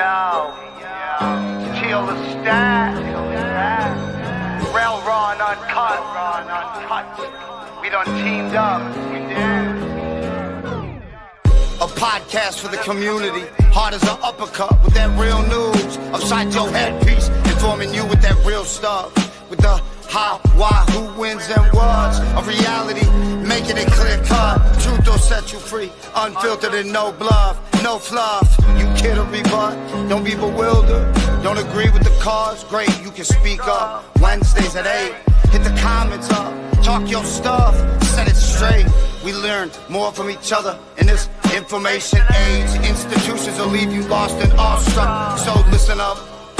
yo, kill the stat. Real raw and uncut. We done teamed up. We did. A podcast for the community, hard as an uppercut with that real news. Upside your headpiece, informing you with that real stuff. With the how, why, who wins and what's of reality, making it clear cut. Truth will set you free, unfiltered and no bluff, no fluff. You kid or rebut, don't be bewildered. Don't agree with the cause, great, you can speak up. Wednesdays at 8, hit the comments up, talk your stuff, set it straight. We learn more from each other in this information age. Institutions will leave you lost and awestruck. So listen up,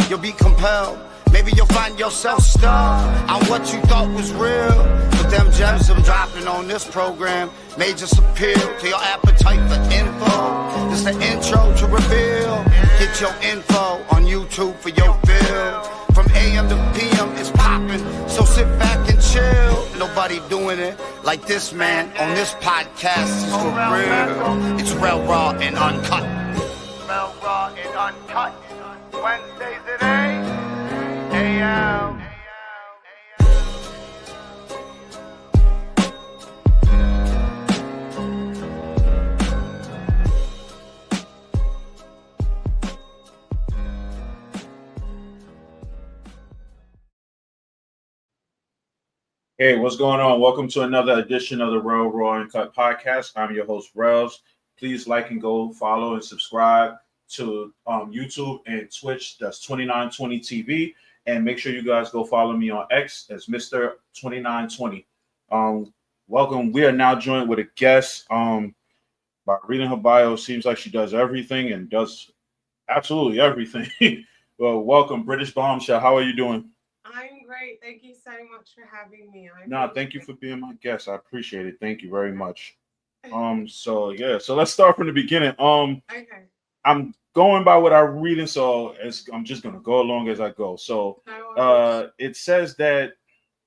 you'll be compelled. Maybe you'll find yourself stuck on what you thought was real. But them gems I'm dropping on this program may just appeal to your appetite for info. This the intro to reveal. Get your info on YouTube for your fill. From AM to PM, it's popping, so sit back and chill. Nobody doing it like this man on this podcast is for real. It's real raw and uncut. Real raw and uncut. Wednesdays at 8 AM. Hey, what's going on? Welcome to another edition of the Real Raw and Cut podcast. I'm your host, Rels. Please like and go follow and subscribe to YouTube and Twitch. That's 2920 TV. And make sure you guys go follow me on X as Mr. 2920. Welcome. We are now joined with a guest. By reading her bio, seems like she does everything and does absolutely everything. Well, welcome, British Bombshell. How are you doing? I'm great. Thank you so much for having me. Thank you for being my guest. I appreciate it. Thank you very much. So let's start from the beginning. Okay. I'm going by what I'm reading, so I'm just gonna go along as I go. So it says that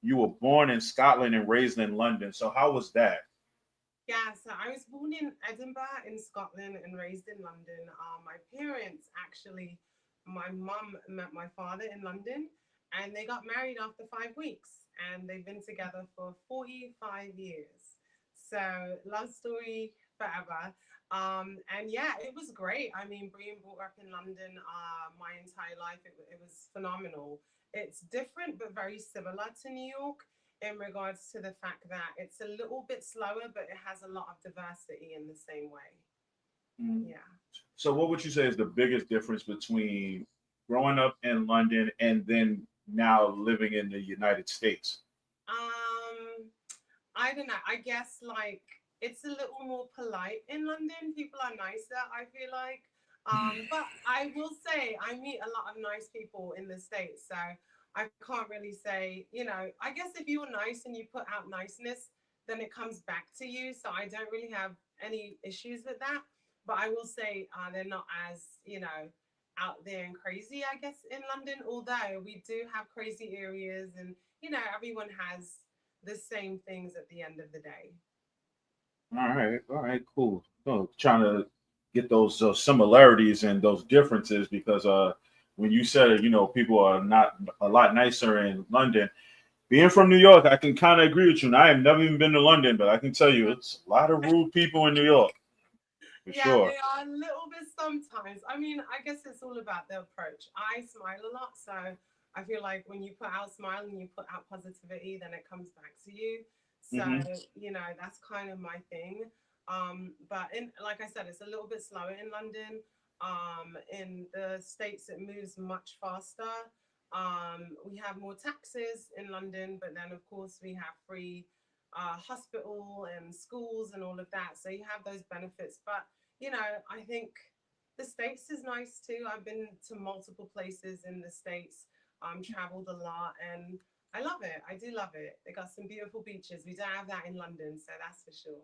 you were born in Scotland and raised in London. So how was that? Yeah, so I was born in Edinburgh in Scotland and raised in London. My parents actually, my mum met my father in London. And they got married after 5 weeks, and they've been together for 45 years. So love story forever. And yeah, it was great. I mean, being brought up in London my entire life, it was phenomenal. It's different, but very similar to New York in regards to the fact that it's a little bit slower, but it has a lot of diversity in the same way. Yeah. So what would you say is the biggest difference between growing up in London and then now living in the United States? I don't know. I guess like it's a little more polite in London. People are nicer, I feel like. But I will say I meet a lot of nice people in the States. So I can't really say, I guess if you're nice and you put out niceness, then it comes back to you. So I don't really have any issues with that. But I will say they're not as, out there and crazy, I guess, in London, although we do have crazy areas and, everyone has the same things at the end of the day. All right, cool. So trying to get those similarities and those differences because when you said, people are not a lot nicer in London, being from New York, I can kind of agree with you. And I have never even been to London, but I can tell you it's a lot of rude people in New York. Sure. They are a little bit sometimes. I mean, I guess it's all about the approach. I smile a lot, so I feel like when you put out smile and you put out positivity, then it comes back to you. So, that's kind of my thing. But like I said, it's a little bit slower in London. In the States, it moves much faster. We have more taxes in London, but then of course we have free hospital and schools and all of that, so you have those benefits. But I think the States is nice too. I've been to multiple places in the States, traveled a lot, and I love it. I do love it. They got some beautiful beaches. We don't have that in London, so that's for sure.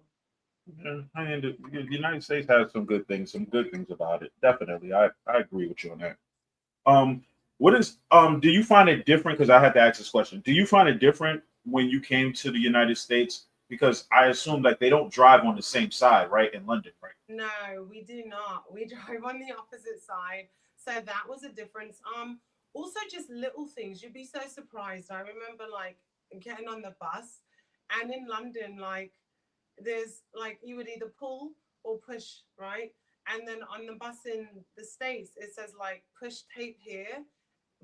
Yeah, I mean, the United States has some good things about it. Definitely, I agree with you on that. What is do you find it different? Because I had to ask this question. Do you find it different when you came to the United States Because I assume like they don't drive on the same side, right? In London, right? No, we do not. We drive on the opposite side. So that was a difference. Also just little things. You'd be so surprised. I remember like getting on the bus and in London, like there's like you would either pull or push, right? And then on the bus in the States, it says like push tape here,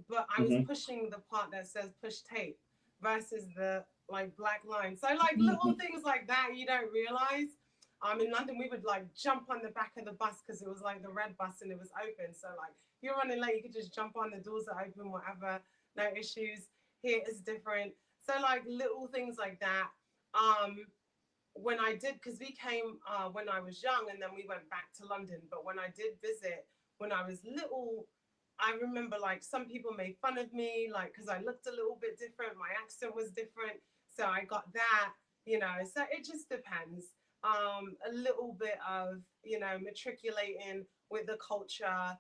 but I was Mm-hmm. pushing the part that says push tape versus the like black line. So like little things like that you don't realize. In London we would like jump on the back of the bus because it was like the red bus and it was open. So like if you're running late, you could just jump on, the doors are open, whatever, no issues. Here is different. So like little things like that. When I did, because we came when I was young and then we went back to London. But when I did visit when I was little, I remember like some people made fun of me, like because I looked a little bit different, my accent was different. So I got that, you know. So it just depends. A little bit of, you know, matriculating with the culture.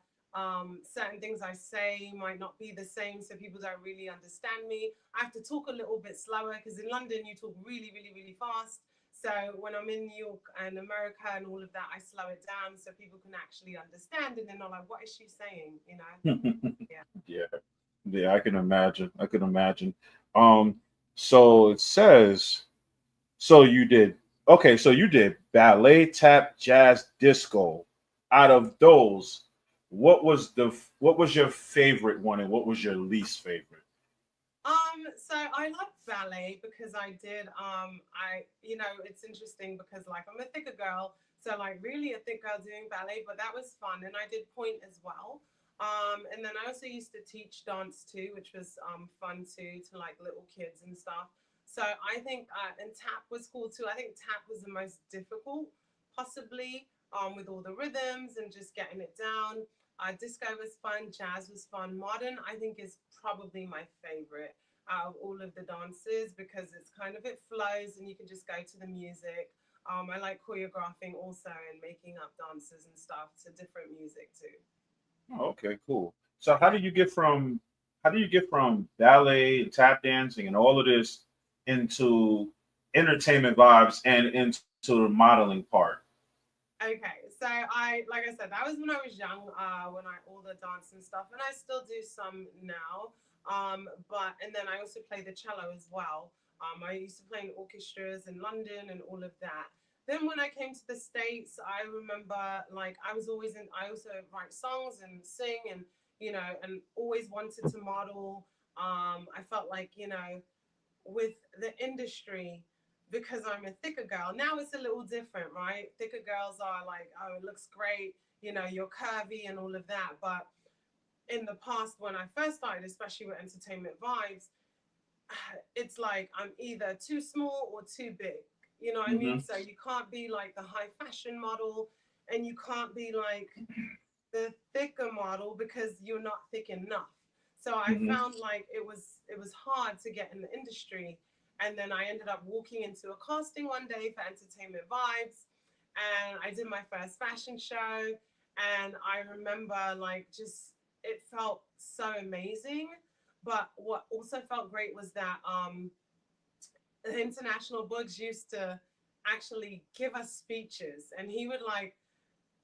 Certain things I say might not be the same, so people don't really understand me. I have to talk a little bit slower because in London you talk really, really, really fast. So when I'm in New York and America and all of that, I slow it down so people can actually understand, and they're not like, "What is she saying?" You know? Yeah. Yeah, yeah, I can imagine. I can imagine. Um, so it says, so you did okay. So you did ballet, tap, jazz, disco. Out of those, what was your favorite one, and what was your least favorite? So I love ballet because I did you know, it's interesting because like I'm a thicker girl, so like really a thick girl doing ballet, but that was fun. And I did point as well. And then I also used to teach dance too, which was fun too, to like little kids and stuff. So I think and tap was cool too. I think tap was the most difficult, possibly, with all the rhythms and just getting it down. Disco was fun, jazz was fun. Modern, I think, is probably my favorite out of all of the dances because it's kind of, it flows and you can just go to the music. I like choreographing also and making up dances and stuff to different music too. Oh, okay, cool. So Yeah. how do you get from ballet and tap dancing and all of this into entertainment vibes and into the modeling part? Okay, so like I said, that was when I was young, when I all the dance and stuff, and I still do some now. But and then I also play the cello as well. I used to play in orchestras in London and all of that. Then when I came to the States, I remember like I was always in. I also write songs and sing, and you know, and always wanted to model. I felt like, you know, with the industry, because I'm a thicker girl. Now it's a little different, right? Thicker girls are like, oh, it looks great, you know, you're curvy and all of that. But in the past, when I first started, especially with Entertainment Vibes, it's like I'm either too small or too big. You know what I mean? Mm-hmm. So you can't be like the high fashion model, and you can't be like the thicker model because you're not thick enough. So I Mm-hmm. found like it was hard to get in the industry. And then I ended up walking into a casting one day for Entertainment Vibes, and I did my first fashion show. And I remember like just it felt so amazing. But what also felt great was that the international bugs used to actually give us speeches, and he would like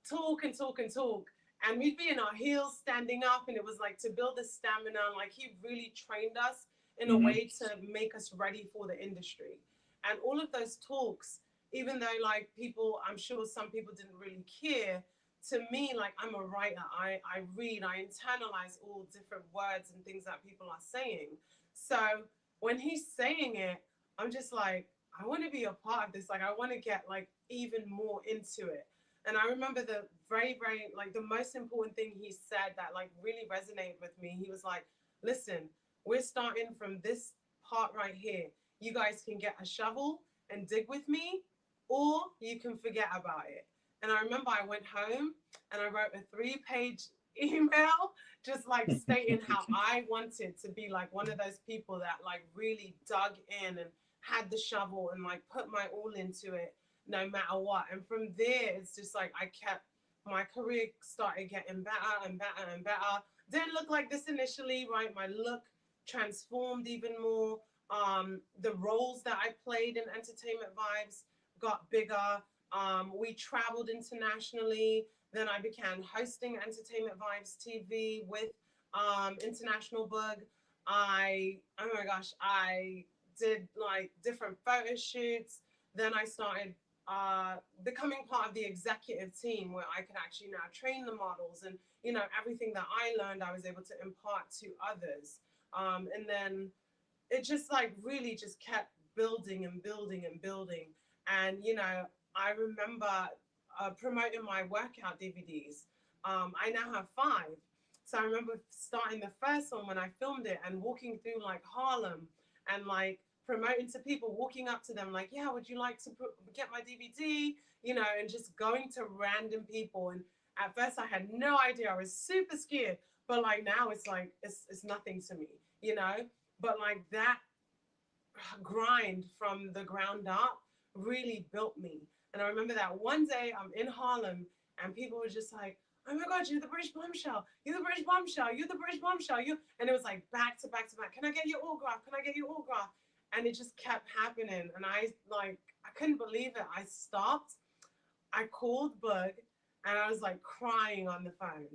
talk and talk and talk, and we'd be in our heels standing up, and it was like to build the stamina. Like he really trained us in a Mm-hmm. way to make us ready for the industry. And all of those talks, even though like people, I'm sure some people didn't really care, to me, like I'm a writer, I read, I internalize all different words and things that people are saying. So when he's saying it, I'm just like, I want to be a part of this. Like I want to get like even more into it. And I remember the very, very, like the most important thing he said that like really resonated with me. He was like, listen, we're starting from this part right here. You guys can get a shovel and dig with me, or you can forget about it. And I remember I went home and I wrote a 3-page email just like stating how I wanted to be like one of those people that like really dug in and had the shovel and like put my all into it no matter what. And from there, it's just like I kept my career started getting better and better and better. Didn't look like this initially, right? My look transformed even more. The roles that I played in Entertainment Vibes got bigger. We traveled internationally. Then I began hosting Entertainment Vibes TV with International Bug. Oh my gosh, I did like different photo shoots. Then I started becoming part of the executive team where I could actually now train the models, and everything that I learned I was able to impart to others. And then it just like really just kept building and building and building. And I remember promoting my workout DVDs. I now have 5. So I remember starting the first one when I filmed it and walking through like Harlem and like promoting to people, walking up to them like, yeah, would you like to get my DVD? And just going to random people. And at first I had no idea. I was super scared. But like now it's like, it's nothing to me. But like that grind from the ground up really built me. And I remember that one day I'm in Harlem and people were just like, oh my God, you're the British Bombshell. You're the British Bombshell. You're the British Bombshell. And it was like back to back to back. Can I get your autograph? Can I get your autograph? And it just kept happening. And I couldn't believe it. I stopped. I called Bug and I was like crying on the phone.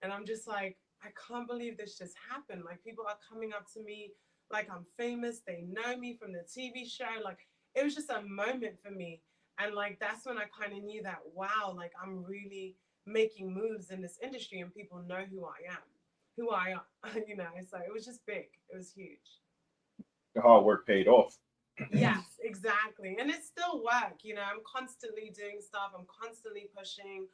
And I'm just like, I can't believe this just happened. Like people are coming up to me like I'm famous. They know me from the TV show. Like it was just a moment for me. And like that's when I kind of knew that, wow, like I'm really making moves in this industry and people know who I am, So it was just big. It was huge. The hard work paid off. Yes, exactly. And it's still work. I'm constantly doing stuff. I'm constantly pushing,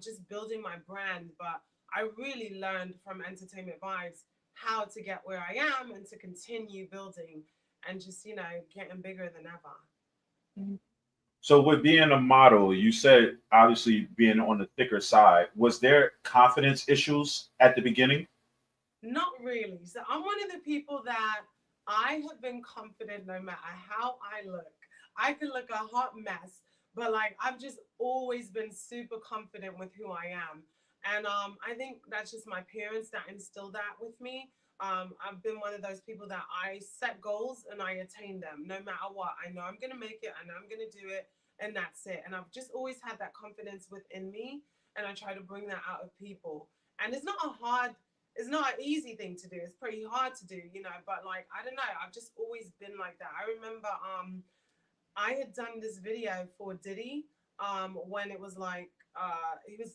just building my brand. But I really learned from Entertainment Vibes how to get where I am and to continue building and just, getting bigger than ever. So with being a model, you said obviously being on the thicker side, was there confidence issues at the beginning? Not really. So I'm one of the people that I have been confident no matter how I look. I could look a hot mess, but like I've just always been super confident with who I am. And I think that's just my parents that instilled that with me. I've been one of those people that I set goals and I attain them no matter what. I know I'm going to make it. I know I'm going to do it. And that's it. And I've just always had that confidence within me. And I try to bring that out of people. And it's not an easy thing to do. It's pretty hard to do, but like, I don't know. I've just always been like that. I remember I had done this video for Diddy when it was like he was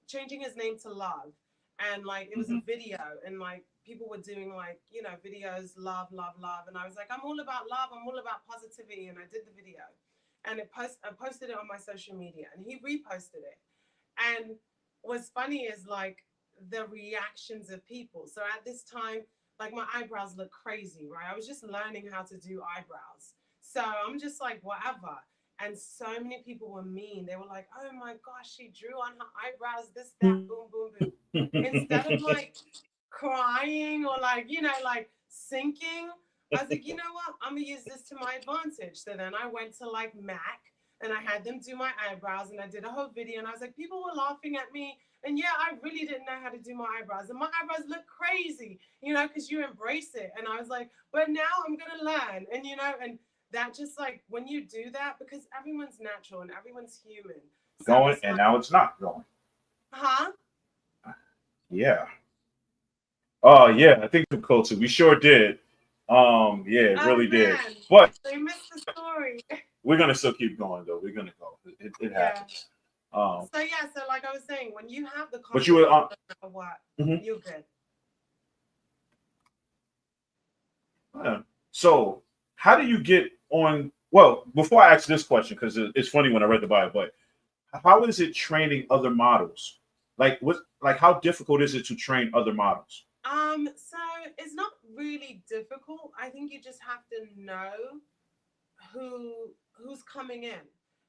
changing his name to Love. And like it was a video and like people were doing like, videos, love, love, love. And I was like, I'm all about love. I'm all about positivity. And I did the video and I posted it on my social media and he reposted it. And what's funny is like the reactions of people. So at this time, like my eyebrows look crazy, right? I was just learning how to do eyebrows. So I'm just like, whatever. And so many people were mean. They were like, oh my gosh, she drew on her eyebrows, this, that, boom, boom, boom. Instead of like crying or like, like sinking, I was like, you know what? I'm going to use this to my advantage. So then I went to like Mac and I had them do my eyebrows and I did a whole video and I was like, people were laughing at me. And yeah, I really didn't know how to do my eyebrows. And my eyebrows look crazy, because you embrace it. And I was like, but now I'm going to learn. And, and that just like when you do that, because everyone's natural and everyone's human. So Going and like, now it's not going. huh? Yeah. Oh yeah, I think too close. We sure did. Yeah, it Oh really did. man, But they missed the story. we're gonna still keep going though. We're gonna go. It Yeah. happens. So yeah, so like I was saying, when you have the But you were confidence no matter what, you're good. Yeah. So how do you get on? Well, before I ask this question, because it's funny when I read the bio, but how is it training other models? Like how difficult is it to train other models? So it's not really difficult. I think you just have to know who's coming in.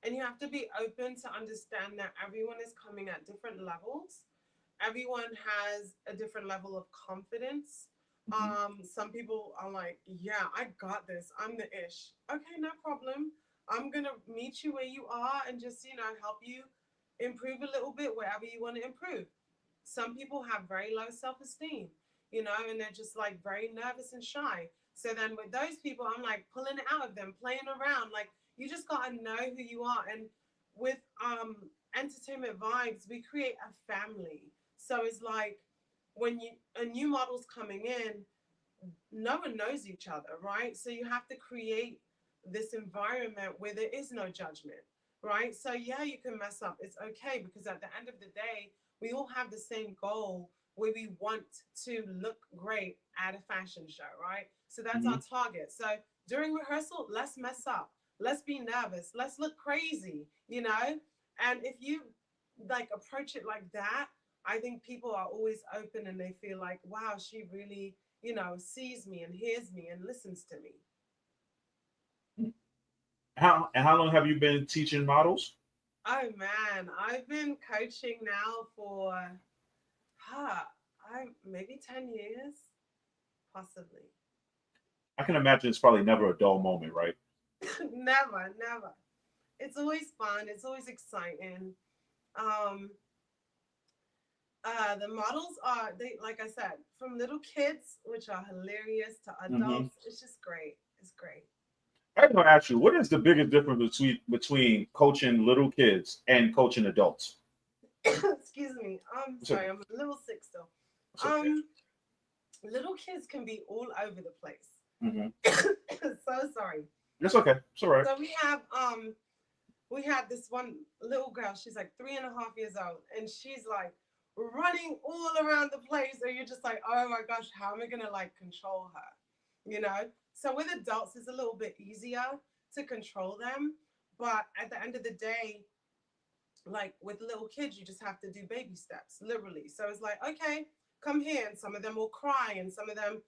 And you have to be open to understand that everyone is coming at different levels. Everyone has a different level of confidence. Some people are like, yeah, I got this. I'm the ish. Okay, no problem. I'm gonna meet you where you are and just, help you improve a little bit wherever you want to improve. Some people have very low self-esteem, and they're just like very nervous and shy. So then with those people, I'm like pulling it out of them, playing around. Like you just gotta know who you are. And with entertainment vibes, we create a family. So it's like when you a new model's coming in, no one knows each other, right? So you have to create this environment where there is no judgment, right? So yeah, you can mess up. It's okay because at the end of the day, we all have the same goal where we want to look great at a fashion show, right? So that's Mm-hmm. our target. So during rehearsal, let's mess up. Let's be nervous. Let's look crazy, you know? And if you like approach it like that, I think people are always open and they feel like, wow, she really, sees me and hears me and listens to me. How long have you been teaching models? Oh man, I've been coaching now for I maybe 10 years, possibly. I can imagine it's probably never a dull moment, right? Never, never. It's always fun, it's always exciting. Um the models are they like I said, from little kids, which are hilarious, to Mm-hmm. adults. It's just great. It's great. I'm gonna ask you, what is the biggest difference between coaching little kids and coaching adults? Excuse me. I'm It's sorry, okay. I'm a little sick still. It's okay. Um, Little kids can be all over the place. Mm-hmm. So sorry. It's okay. It's all right. So we had this one little girl. She's like 3.5 years old, and she's like running all around the place. And you're just like, oh my gosh, how am I gonna like control her? You know. So with adults, it's a little bit easier to control them, but at the end of the day, like with little kids, you just have to do baby steps, literally. So it's like, okay, come here. And some of them will cry, and some of them,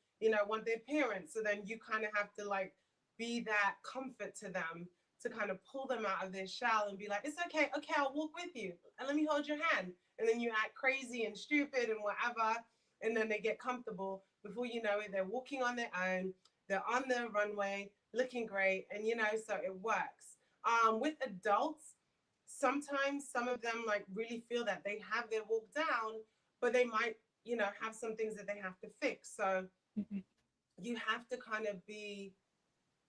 want their parents. So then you kind of have to like be that comfort to them to kind of pull them out of their shell and be like, it's okay, okay, I'll walk with you and let me hold your hand. And then you act crazy and stupid and whatever. And then they get comfortable. Before you know it, they're walking on their own. They're on the runway, looking great. And, so it works. With adults, sometimes some of them like really feel that they have their walk down, but they might, have some things that they have to fix. So Mm-hmm. you have to kind of be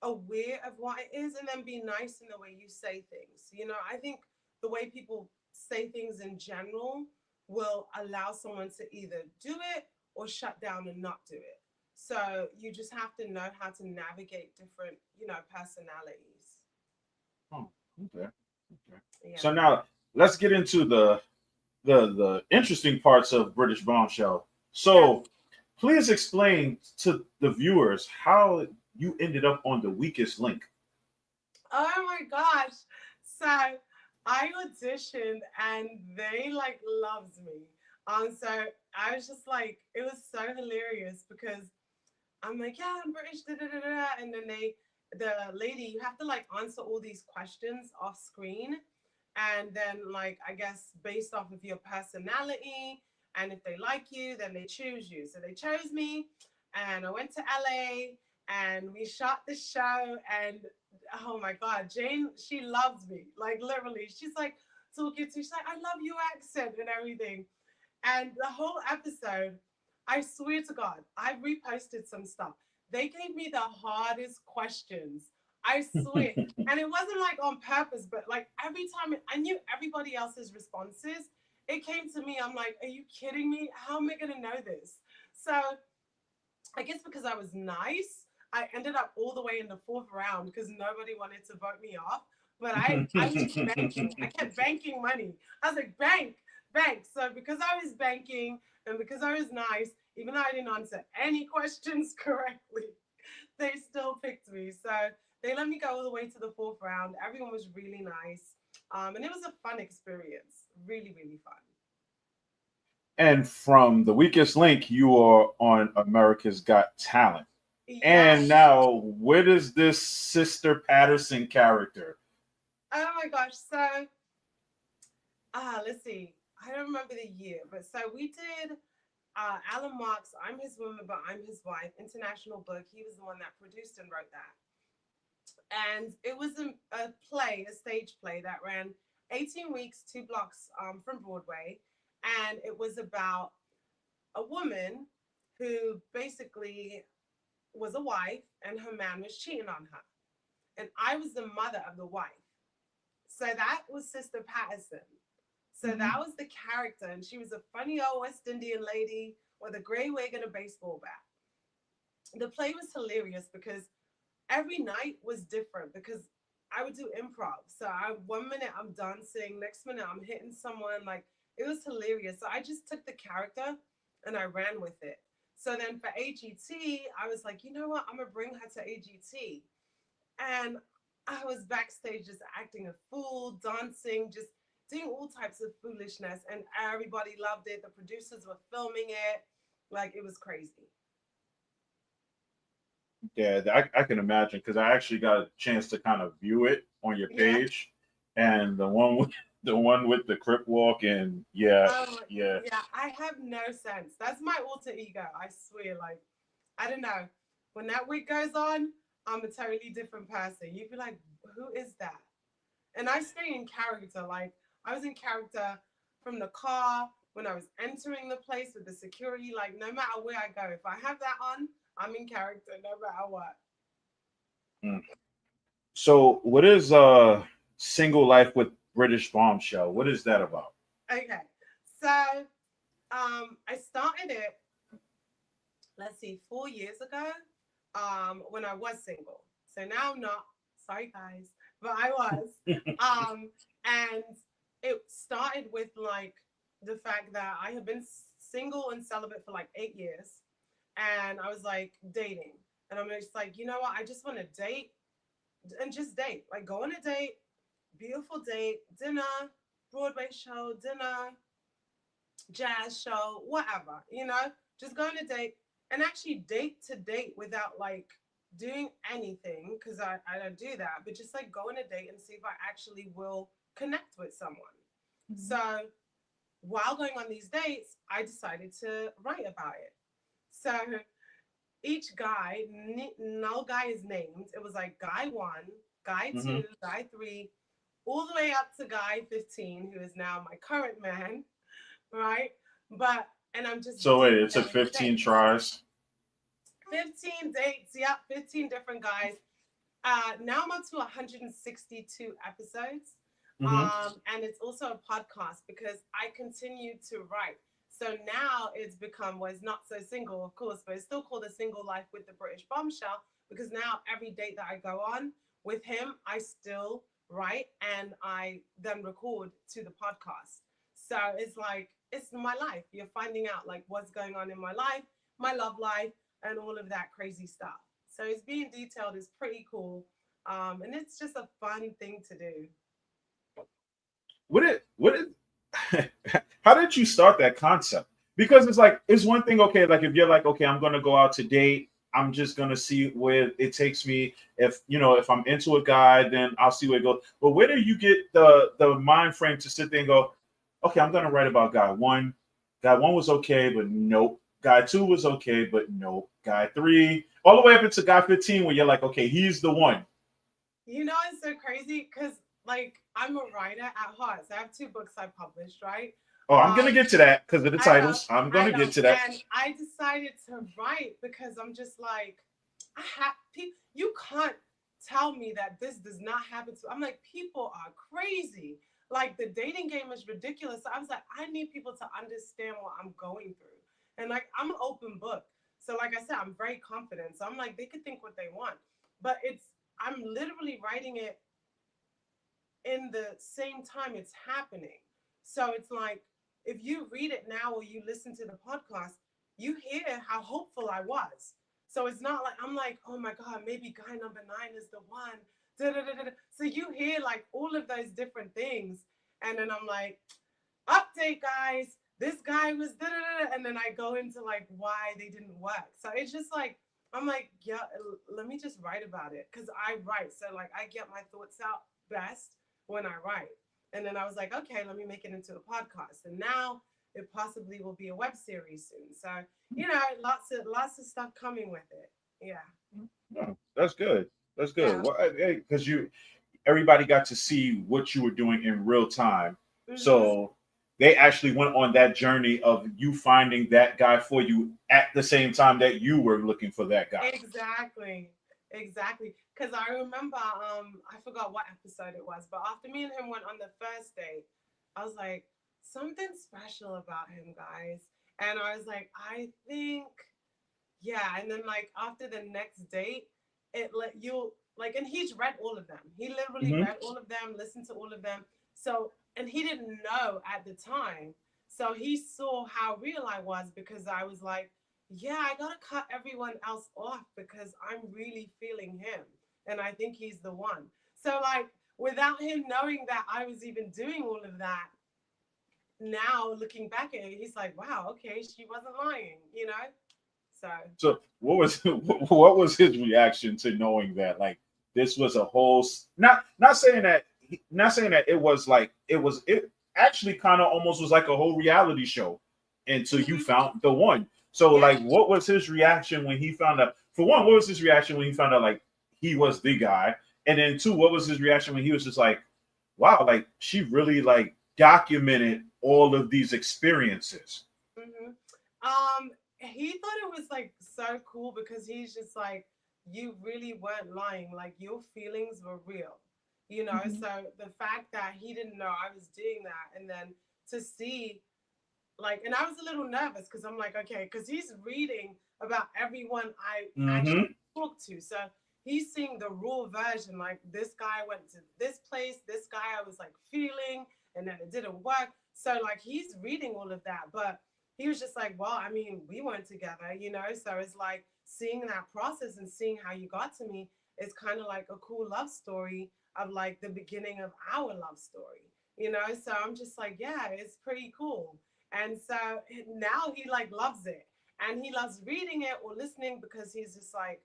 aware of what it is and then be nice in the way you say things. I think the way people say things in general will allow someone to either do it or shut down and not do it. So you just have to know how to navigate different, personalities. Oh, okay. Okay. Yeah. So now let's get into the interesting parts of British Bombshell. Yes. So please explain to the viewers how you ended up on the weakest link. Oh my gosh. So I auditioned and they like loved me. So I was just like, it was so hilarious because I'm like, yeah, I'm British, da, da, da, da. And then the lady, you have to like answer all these questions off screen. And then like, I guess based off of your personality and if they like you, then they choose you. So they chose me and I went to LA and we shot the show and oh my God, Jane, she loves me. Like literally, she's like talking to, she's like, I love your accent and everything. And the whole episode, I swear to God, I reposted some stuff. They gave me the hardest questions. I swear. And it wasn't like on purpose, but like every time I knew everybody else's responses, it came to me. I'm like, are you kidding me? How am I going to know this? So I guess because I was nice, I ended up all the way in the fourth round because nobody wanted to vote me off. But I was banking. I kept banking money. I was like, bank, bank. So because I was banking and because I was nice, even though I didn't answer any questions correctly, they still picked me. So they let me go all the way to the fourth round. Everyone was really nice. And it was a fun experience. Really, really fun. And from the weakest link, you are on America's Got Talent. And Yes. now, where does this Sister Patterson character? Oh my gosh. So let's see. I don't remember the year, but so we did Alan Mark's I'm His Woman, but I'm His Wife international book. He was the one that produced and wrote that. And it was a play, a stage play that ran 18 weeks, 2 blocks from Broadway. And it was about a woman who basically was a wife and her man was cheating on her. And I was the mother of the wife. So that was Sister Patterson. So that was the character. And she was a funny old West Indian lady with a gray wig and a baseball bat. The play was hilarious because every night was different because I would do improv. So 1 minute I'm dancing, next minute I'm hitting someone. Like, it was hilarious. So I just took the character and I ran with it. So then for AGT, I was like, you know what? I'm going to bring her to AGT. And I was backstage just acting a fool, dancing, just doing all types of foolishness. And everybody loved it. The producers were filming it. Like, it was crazy. Yeah, I can imagine because I actually got a chance to kind of view it on your Yeah. page, and the one with the crip walk, and yeah. Yeah, I have no sense. That's my alter ego. I swear. Like, I don't know. When that wig goes on, I'm a totally different person. You'd be like, who is that? And I stay in character. Like, I was in character from the car when I was entering the place with the security. Like, no matter where I go, if I have that on, I'm in character no matter what. Mm. So, what is Single Life with British Bombshell? What is that about? Okay, so I started it, let's see, 4 years ago, when I was single. So now I'm not. Sorry, guys, but I was. And it started with like the fact that I had been single and celibate for like 8 years, and I was like dating, and I'm just like, you know what? I just want to date and just date, like go on a date, beautiful date, dinner, Broadway show, dinner, jazz show, whatever, just go on a date and actually date to date without like doing anything because I don't do that, but just like go on a date and see if I actually will connect with someone. So while going on these dates, I decided to write about it. So each guy, no guy is named. It was like guy 1, guy 2, guy 3, all the way up to guy 15, who is now my current man, right? And I'm just So wait, it took 15 tries. 15 dates, yep, 15 different guys. Now I'm up to 162 episodes. And it's also a podcast because I continue to write. So now it's become, well, it's not so single, of course, but it's still called A Single Life with the British Bombshell because now every date that I go on with him, I still write and I then record to the podcast. So it's like, it's my life. You're finding out like what's going on in my life, my love life, and all of that crazy stuff. So it's being detailed is pretty cool. And it's just a fun thing to do. How did you start that concept? Because it's like, it's one thing, okay, like if you're like, okay, I'm gonna go out to date, I'm just gonna see where it takes me. If I'm into a guy, then I'll see where it goes. But where do you get the mind frame to sit there and go, okay, I'm gonna write about guy 1. Guy 1 was okay, but nope. Guy 2 was okay, but nope. Guy 3, all the way up into guy 15, where you're like, okay, he's the one. It's so crazy because like I'm a writer at heart. So I have 2 books I published, right? Oh, I'm gonna get to that because of the titles. I'm gonna get to that. And I decided to write because I'm just like, you can't tell me that this does not happen to. I'm like, people are crazy. Like the dating game is ridiculous. So I was like, I need people to understand what I'm going through. And like, I'm an open book. So like I said, I'm very confident. So I'm like, they could think what they want. But I'm literally writing it in the same time it's happening. So it's like, if you read it now or you listen to the podcast, you hear how hopeful I was. So it's not like, I'm like, oh my God, maybe guy number 9 is the one. Da-da-da-da-da. So you hear like all of those different things. And then I'm like, update guys, this guy was da-da-da-da. And then I go into like why they didn't work. So it's just like, I'm like, yeah, let me just write about it. Cause I write. So like I get my thoughts out best when I write. And then I was like, okay, let me make it into a podcast. And now it possibly will be a web series soon. So, lots of stuff coming with it. Yeah. Oh, that's good. That's good. Yeah. Well, because everybody got to see what you were doing in real time. So they actually went on that journey of you finding that guy for you at the same time that you were looking for that guy. Exactly. Exactly. Because I remember, I forgot what episode it was, but after me and him went on the first date, I was like, something special about him, guys. And I was like, I think, yeah. And then like after the next date, it let you like, and he's read all of them. He literally Mm-hmm. read all of them, listened to all of them. So, and he didn't know at the time. So he saw how real I was because I was like, yeah, I gotta cut everyone else off because I'm really feeling him. And I think he's the one. So like without him knowing that I was even doing all of that, now looking back at it, he's like, wow, okay, she wasn't lying, you know? So So what was his reaction to knowing that like this was a whole not saying that it was like it actually kind of almost was like a whole reality show until you found the one. So yeah. like what was his reaction when he found out? For one, what was his reaction when he found out like he was the guy? And then two, what was his reaction when he was just like, wow, like she really like documented all of these experiences. hmm he thought it was like so cool because he's just like, you really weren't lying. Like your feelings were real, you know? Mm-hmm. So the fact that he didn't know I was doing that and then to see like, and I was a little nervous because I'm like, okay, because he's reading about everyone I actually Mm-hmm. talked to. So he's seeing the raw version. Like, this guy went to this place, this guy I was like feeling, and then it didn't work. So, like, he's reading all of that. But he was just like, well, I mean, we weren't together, you know? So it's like seeing that process and seeing how you got to me is kind of like a cool love story of like the beginning of our love story, you know? So I'm just like, yeah, it's pretty cool. And so now he like loves it and he loves reading it or listening because he's just like,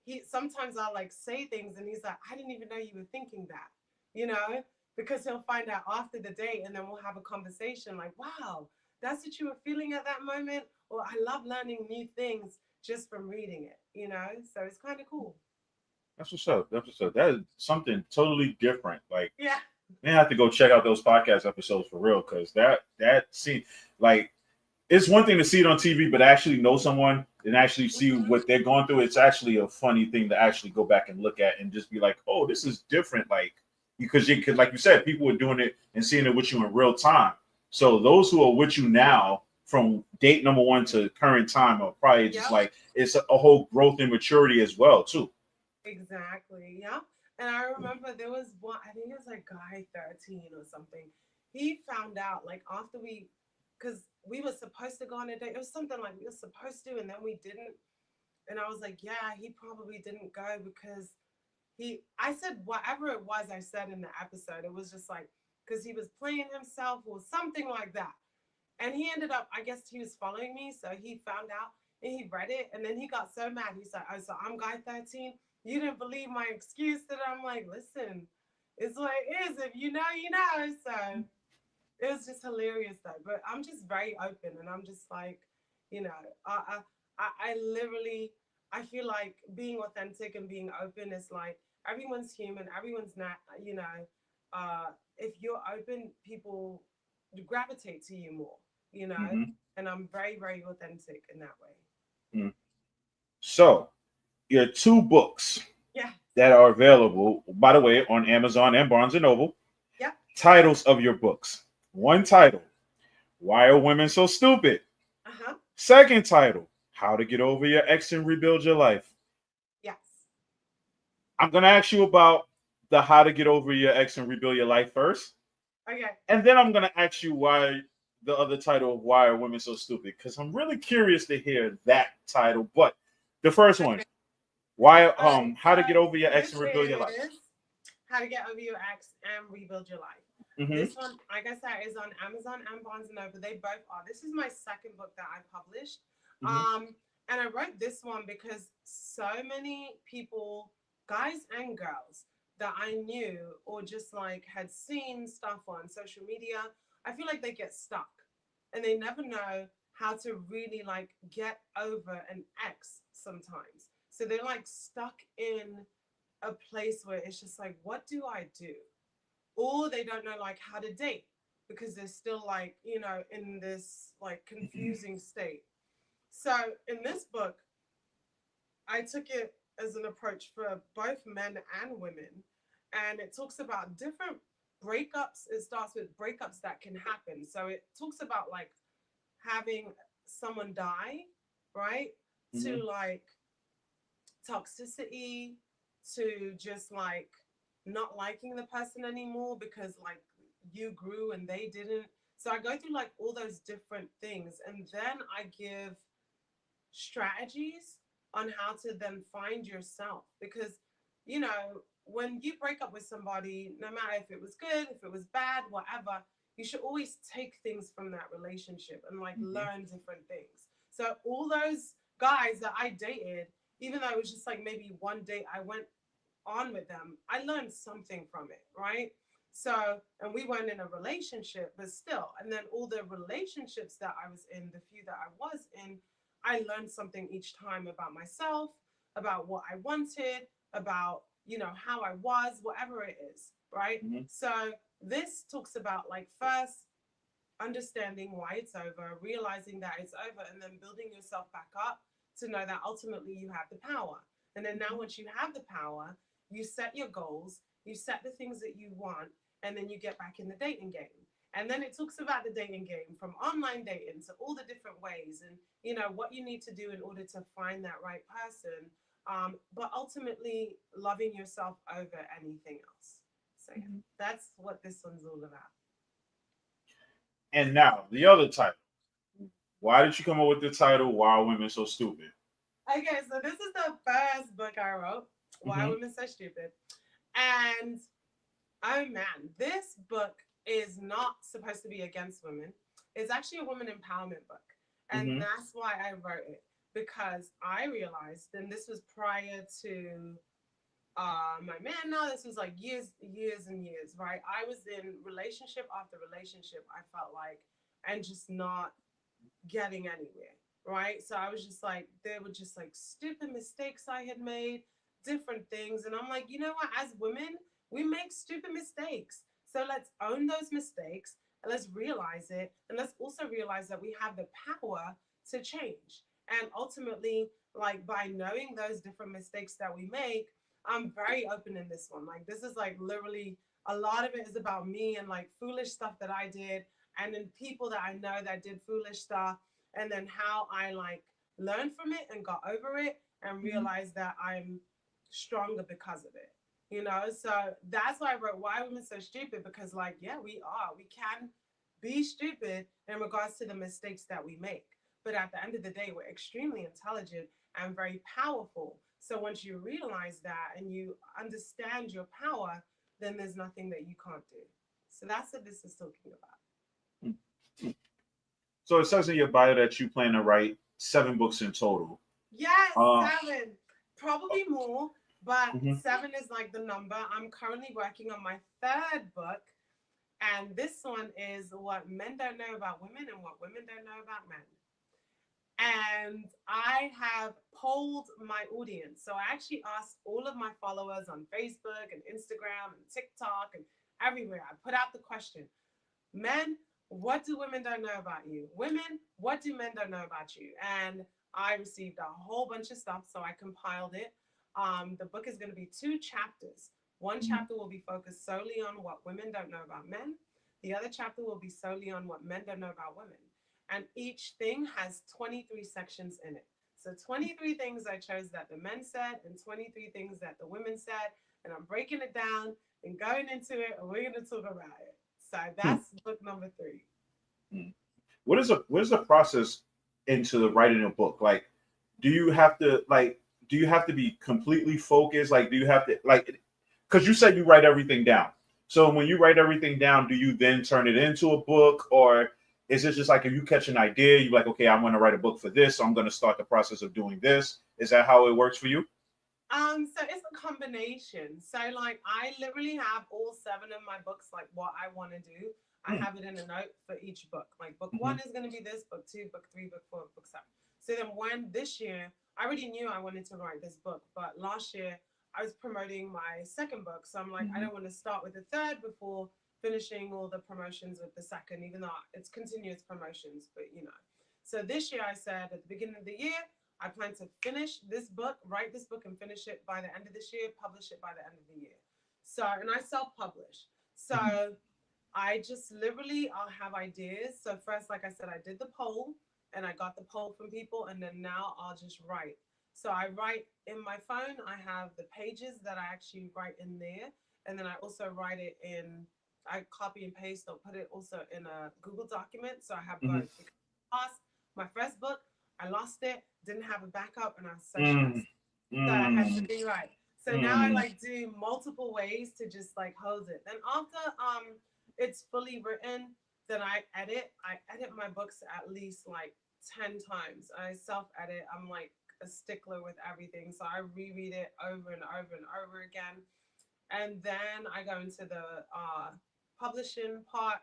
he sometimes I'll like say things and he's like, I didn't even know you were thinking that, you know, because he'll find out after the date and then we'll have a conversation like, wow, that's what you were feeling at that moment. Or I love learning new things just from reading it, you know, so it's kind of cool. That's what's up. That's what's up. That is something totally different. Like, Yeah. man, I have to go check out those podcast episodes for real because that scene, like, it's one thing to see it on TV, but actually know someone and actually see Mm-hmm. what they're going through. It's actually a funny thing to actually go back and look at and just be like, oh, this is different. Like, because like you said, people are doing it and seeing it with you in real time. So those who are with you now from date number one to current time are probably just Yep. like it's a whole growth and maturity as well too. Exactly. Yeah. And I remember there was one, I think it was like guy 13 or something. He found out like after because we were supposed to go on a date. It was something like we were supposed to, and then we didn't. And I was like, yeah, he probably didn't go because I said whatever it was I said in the episode. It was just like, because he was playing himself or something like that. And he ended up, I guess he was following me. So he found out and he read it. And then he got so mad. He's like, oh, so I'm guy 13. You didn't believe my excuse. And I'm like, listen, it's what it is. If you know, you know. So it was just hilarious though. But I'm just very open and I'm just like, you know, I literally, I feel like being authentic and being open is like everyone's human, everyone's not, you know, if you're open, people gravitate to you more, you know, Mm-hmm. and I'm very, very authentic in that way. Mm. So your two books Yeah. that are available, by the way, on Amazon and Barnes and Noble. Yep. Titles of your books. One title, Why Are Women So Stupid? Uh-huh. Second title, How to Get Over Your Ex and Rebuild Your Life. Yes. I'm going to ask you about the How to Get Over Your Ex and Rebuild Your Life first. Okay. And then I'm going to ask you why the other title of Why Are Women So Stupid? Because I'm really curious to hear that title. But the first one, Okay. why All right. How to Get Over Your Ex This and Rebuild Your Life. is How to Get Over Your Ex and Rebuild Your Life. Mm-hmm. This one, like I said, is on Amazon and Barnes and Noble. They both are. This is my second book that I published. Mm-hmm. And I wrote this one because so many people, guys and girls, that I knew or just like had seen stuff on social media, I feel like they get stuck and they never know how to really like get over an ex sometimes. So they're like stuck in a place where it's just like, what do I do? Or they don't know like how to date. because they're still like, you know, in this like confusing state. So in this book, I took it as an approach for both men and women. And it talks about different breakups. It starts with breakups that can happen. So it talks about like having someone die, right? Mm-hmm. To like toxicity, to just like not liking the person anymore because like you grew and they didn't. So I go through like all those different things, and then I give strategies on how to then find yourself, because you know, when you break up with somebody, no matter if it was good, if it was bad, whatever, you should always take things from that relationship and like learn different things. So all those guys that I dated, even though it was just like maybe one date I went on with them, I learned something from it, right? So, and we weren't in a relationship, but still, and then all the relationships that I was in, the few that I was in, I learned something each time about myself, about what I wanted, about, you know, how I was, whatever it is, right? Mm-hmm. So this talks about like first understanding why it's over, realizing that it's over, and then building yourself back up to know that ultimately you have the power. And then now, once you have the power, you set your goals, you set the things that you want, and then you get back in the dating game. And then it talks about the dating game, from online dating to all the different ways, and you know what you need to do in order to find that right person. But ultimately, loving yourself over anything else. So yeah, that's what this one's all about. And now the other title. Why did you come up with the title "Why Are Women So Stupid"? Okay, so this is the first book I wrote, Why Mm-hmm. Women So Stupid. And oh man, this book is not supposed to be against women. It's actually a woman empowerment book. And Mm-hmm. that's why I wrote it. Because I realized, and this was prior to my man now, this was like years and years, right? I was in relationship after relationship, I felt like, and just not getting anywhere, right? So I was just like, there were just like stupid mistakes I had made, different things. And I'm like, you know what? As women, we make stupid mistakes. So let's own those mistakes and let's realize it. And let's also realize that we have the power to change. And ultimately, like by knowing those different mistakes that we make, I'm very open in this one. Like, this is like literally a lot of it is about me and like foolish stuff that I did, and then people that I know that did foolish stuff, and then how I like learned from it and got over it and realized that I'm stronger because of it. You know, so that's why I wrote Why Women So Stupid, because like, yeah, we are. We can be stupid in regards to the mistakes that we make. But at the end of the day, we're extremely intelligent and very powerful. So once you realize that and you understand your power, then there's nothing that you can't do. So that's what this is talking about. So it says in your bio that you plan to write 7 books in total. Yes, Uh, 7. Probably more, but mhm. 7 is like the number. I'm currently working on my third book, and this one is what men don't know about women and what women don't know about men. And I have polled my audience. So I actually asked all of my followers on Facebook and Instagram and TikTok and everywhere. I put out the question: men, what do women don't know about you? Women, what do men don't know about you? And I received a whole bunch of stuff, so I compiled it. The book is going to be 2 chapters. One chapter will be focused solely on what women don't know about men. The other chapter will be solely on what men don't know about women. And each thing has 23 sections in it. So 23 things I chose that the men said, and 23 things that the women said. And I'm breaking it down and going into it, and we're going to talk about it. So Hmm. that's book number 3. Hmm. What is the process into writing a book? Like, do you have to like do you have to be completely focused? Like, do you have to like because you said you write everything down. So when you write everything down, do you then turn it into a book, or is it just like if you catch an idea, you're like, okay, I'm going to write a book for this, so I'm going to start the process of doing this? Is that how it works for you? So it's a combination. So like I literally have all 7 of my books, like what I want to do. I Hmm. have it in a note for each book. Like book Hmm. 1 is going to be this, book 2, book 3, book 4, book 7. So then when this year, I already knew I wanted to write this book, but last year I was promoting my second book. So I'm like, I Hmm. don't want to start with the third before finishing all the promotions with the second, even though it's continuous promotions, but So this year I said at the beginning of the year, I plan to finish this book, write this book and finish it by the end of this year, publish it by the end of the year. So, and I self-publish. So I just literally, I'll have ideas. So first, like I said, I did the poll and I got the poll from people, and then now I'll just write. So I write in my phone. I have the pages that I actually write in there. And then I also write it in, I copy and paste or put it also in a Google document. So I have both. Because my first book, I lost it, didn't have a backup, and I was so stressed. So I had to be right. So now I like do multiple ways to just like hold it. Then after it's fully written, then I edit. I edit my books at least like 10 times. I self-edit. I'm like a stickler with everything. So I reread it over and over and over again. And then I go into the publishing part.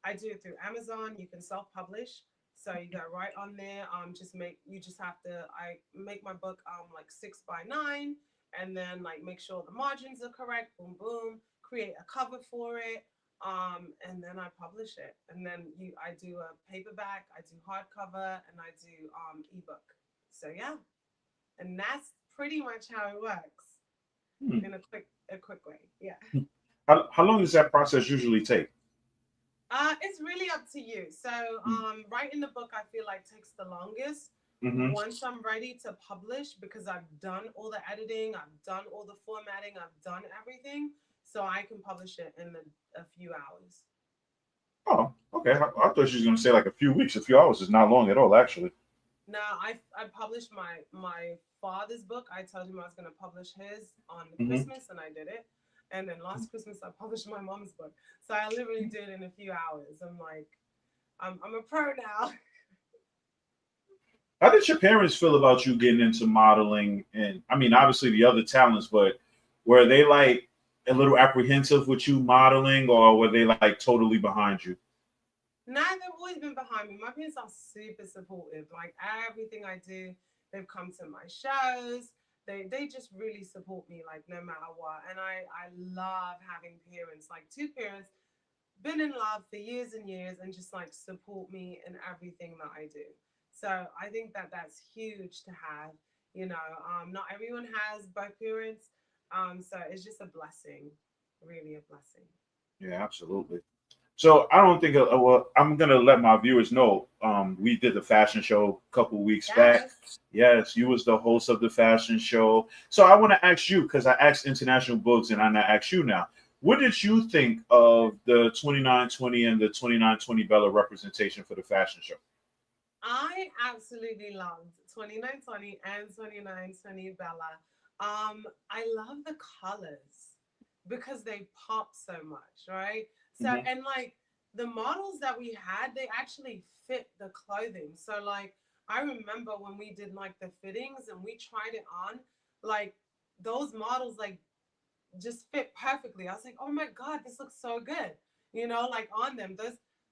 I do it through Amazon. You can self-publish. So you go right on there. You just have to, I make my book like 6x9, and then like make sure the margins are correct. Boom, boom. Create a cover for it. And then I publish it. And then I do a paperback, I do hardcover, and I do ebook. So yeah. And that's pretty much how it works in a quick way. Yeah. How long does that process usually take? It's really up to you. So writing the book, I feel like takes the longest. Once I'm ready to publish, because I've done all the editing, I've done all the formatting, I've done everything, so I can publish it in a few hours. Oh, okay. I thought she was going to say like a few weeks. A few hours is not long at all, actually. No, I published my father's book. I told him I was going to publish his on Christmas, and I did it. And then last Christmas, I published my mom's book. So I literally did it in a few hours. I'm like, I'm a pro now. How did your parents feel about you getting into modeling? And I mean, obviously the other talents, but were they like a little apprehensive with you modeling, or were they like totally behind you? No, they've always been behind me. My parents are super supportive. Like everything I do, they've come to my shows. They just really support me, like no matter what. And I love having parents, like two parents, been in love for years and years, and just like support me in everything that I do. So I think that that's huge to have. Not everyone has both parents, so it's just a blessing, really a blessing. Yeah, absolutely. So I don't think. Well, I'm gonna let my viewers know. We did the fashion show a couple weeks back. Yes. Yes, you was the host of the fashion show. So I want to ask you, because I asked International Books, and I'm gonna ask you now. What did you think of the 2920 and the 2920 Bella representation for the fashion show? I absolutely loved 2920 and 2920 Bella. I love the colors because they pop so much, right? So, and like the models that we had, they actually fit the clothing. So, like, I remember when we did like the fittings and we tried it on, like those models, like just fit perfectly. I was like, oh my God, this looks so good. Like on them.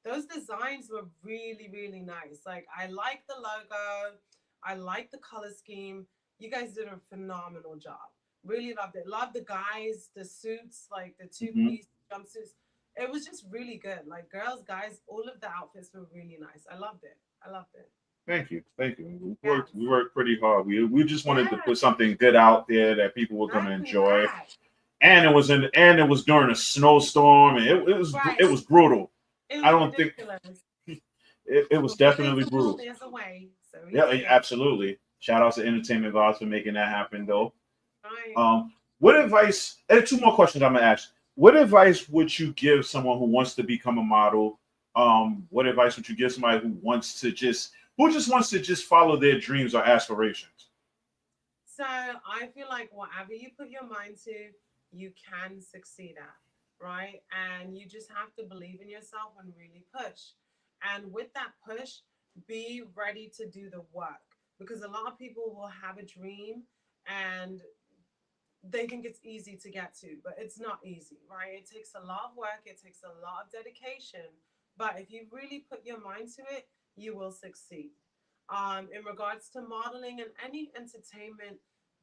Those designs were really, really nice. Like I like the logo. I like the color scheme. You guys did a phenomenal job. Really loved it. Loved the guys, the suits, like the two-piece jumpsuits. It was just really good. Like girls, guys, all of the outfits were really nice. I loved it. I loved it. Thank you, thank you. Yes. We worked pretty hard. We just wanted to put something good out there that people were going to enjoy. And it was during a snowstorm, and it was brutal. I don't ridiculous. think it was definitely brutal. There's a way. So yeah, absolutely. Shout out to Entertainment Vibes for making that happen, though. Right. What advice? And two more questions I'm gonna ask. What advice would you give someone who wants to become a model? What advice would you give somebody who just wants to just follow their dreams or aspirations? So I feel like whatever you put your mind to, you can succeed at, right? And you just have to believe in yourself and really push. And with that push, be ready to do the work, because a lot of people will have a dream and they think it's easy to get to, but it's not easy, right? It takes a lot of work, it takes a lot of dedication, but if you really put your mind to it, you will succeed. In regards to modeling and any entertainment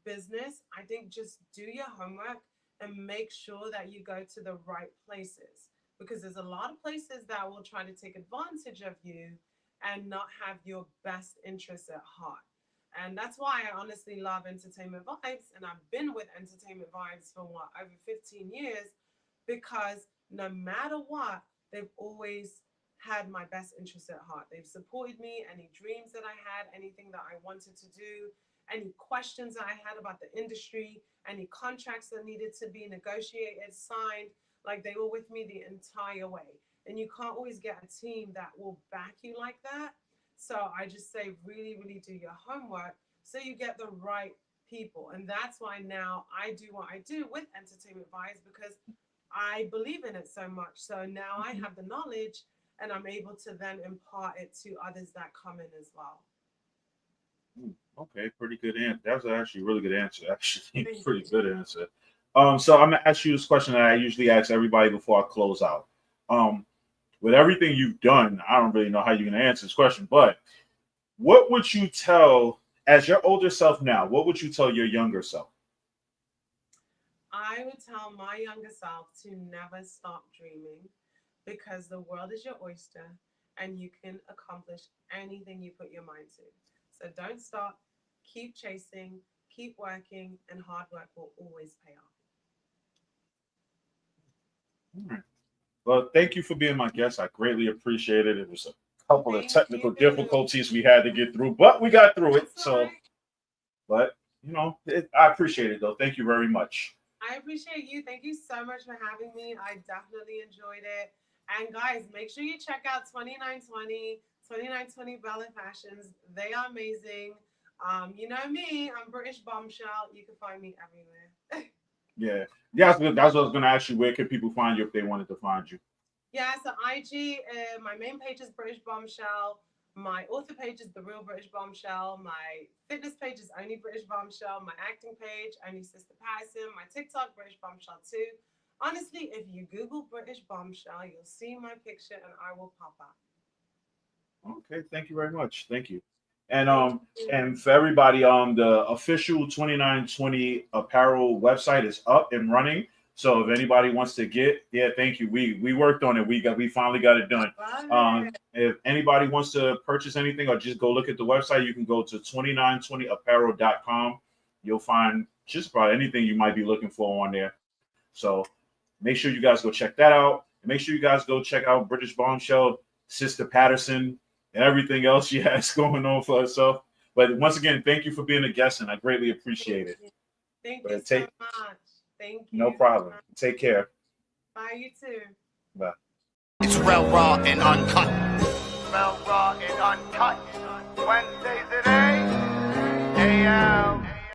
business, I think just do your homework and make sure that you go to the right places. because there's a lot of places that will try to take advantage of you and not have your best interests at heart. And that's why I honestly love Entertainment Vibes. And I've been with Entertainment Vibes for over 15 years, because no matter what, they've always had my best interests at heart. They've supported me, any dreams that I had, anything that I wanted to do, any questions that I had about the industry, any contracts that needed to be negotiated, signed. Like, they were with me the entire way. And you can't always get a team that will back you like that. So I just say, really, really do your homework so you get the right people. And that's why now I do what I do with Entertainment Vibes, because I believe in it so much. So now I have the knowledge, and I'm able to then impart it to others that come in as well. Okay, pretty good answer. That was actually a really good answer. Actually, pretty good answer. So I'm gonna ask you this question that I usually ask everybody before I close out. With everything you've done, I don't really know how you're gonna answer this question, but what would you tell, as your older self now, what would you tell your younger self? I would tell my younger self to never stop dreaming, because the world is your oyster and you can accomplish anything you put your mind to. So don't stop, keep chasing, keep working, and hard work will always pay off. All right. Well, thank you for being my guest. I greatly appreciate it. It was a couple of technical difficulties we had to get through, but we got through it. So, but I appreciate it though. Thank you very much. I appreciate you. Thank you so much for having me. I definitely enjoyed it. And guys, make sure you check out 2920 Bella Fashions. They are amazing. You know me, I'm British Bombshell. You can find me everywhere. Yeah, that's what I was going to ask you. Where can people find you if they wanted to find you? Yeah, so IG, my main page is British Bombshell. My author page is The Real British Bombshell. My fitness page is Only British Bombshell. My acting page, Only Sister Patterson. My TikTok, British Bombshell 2. Honestly, if you Google British Bombshell, you'll see my picture and I will pop up. Okay, thank you very much. Thank you. And for everybody, the official 2920 apparel website is up and running. So if anybody wants to thank you. We worked on it. We finally got it done. If anybody wants to purchase anything or just go look at the website, you can go to 2920apparel.com. You'll find just about anything you might be looking for on there. So make sure you guys go check that out. And make sure you guys go check out British Bombshell, Sister Patterson, and everything else she has going on for herself. But once again, thank you for being a guest, and I greatly appreciate it. Thank you so much. Thank you. No problem. Take care. Bye, you too. Bye. It's real raw and uncut. Real raw and uncut. Wednesdays at 8 a.m.